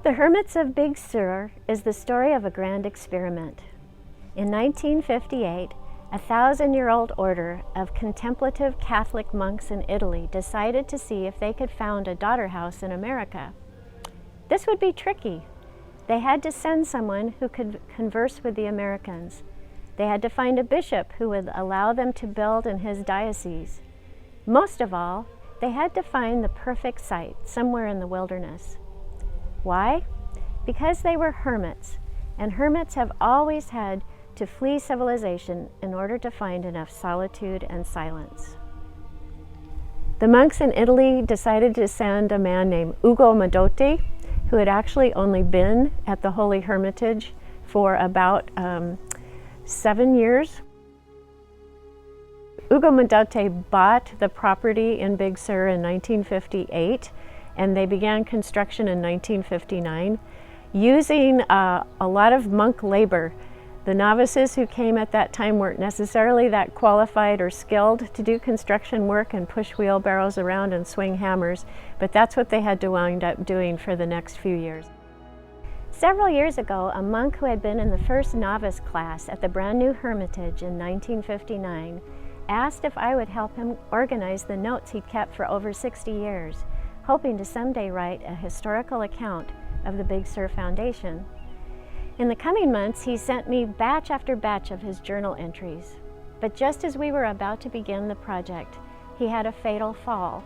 The Hermits of Big Sur is the story of a grand experiment. In 1958, a 1,000-year-old order of contemplative Catholic monks in Italy decided to see if they could found a daughter house in America. This would be tricky. They had to send someone who could converse with the Americans. They had to find a bishop who would allow them to build in his diocese. Most of all, they had to find the perfect site somewhere in the wilderness. Why? Because they were hermits, and hermits have always had to flee civilization in order to find enough solitude and silence. The monks in Italy decided to send a man named Ugo Madotti, who had actually only been at the Holy Hermitage for about 7 years. Ugo Madotti bought the property in Big Sur in 1958, and they began construction in 1959 using a lot of monk labor. The novices who came at that time weren't necessarily that qualified or skilled to do construction work and push wheelbarrows around and swing hammers, but that's what they had to wind up doing for the next few years. Several years ago, a monk who had been in the first novice class at the brand new Hermitage in 1959 asked if I would help him organize the notes he'd kept for over 60 years, hoping to someday write a historical account of the Big Sur Foundation. In the coming months, he sent me batch after batch of his journal entries. But just as we were about to begin the project, he had a fatal fall.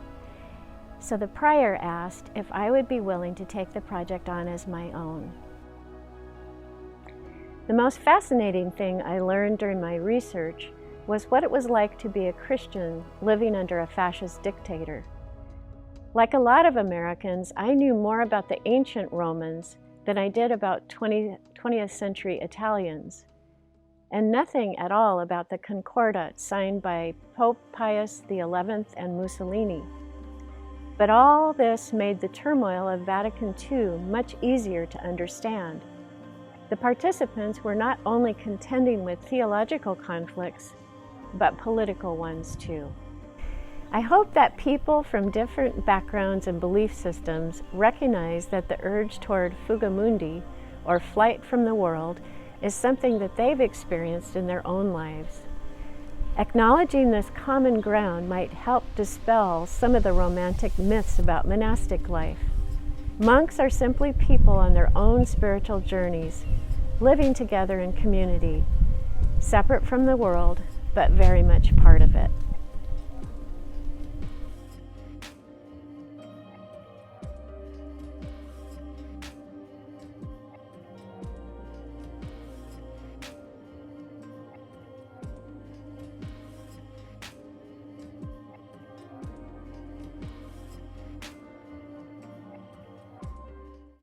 So the prior asked if I would be willing to take the project on as my own. The most fascinating thing I learned during my research was what it was like to be a Christian living under a fascist dictator. Like a lot of Americans, I knew more about the ancient Romans than I did about 20th century Italians, and nothing at all about the Concordat signed by Pope Pius XI and Mussolini. But all this made the turmoil of Vatican II much easier to understand. The participants were not only contending with theological conflicts, but political ones too. I hope that people from different backgrounds and belief systems recognize that the urge toward fuga mundi, or flight from the world, is something that they've experienced in their own lives. Acknowledging this common ground might help dispel some of the romantic myths about monastic life. Monks are simply people on their own spiritual journeys, living together in community, separate from the world, but very much part of it.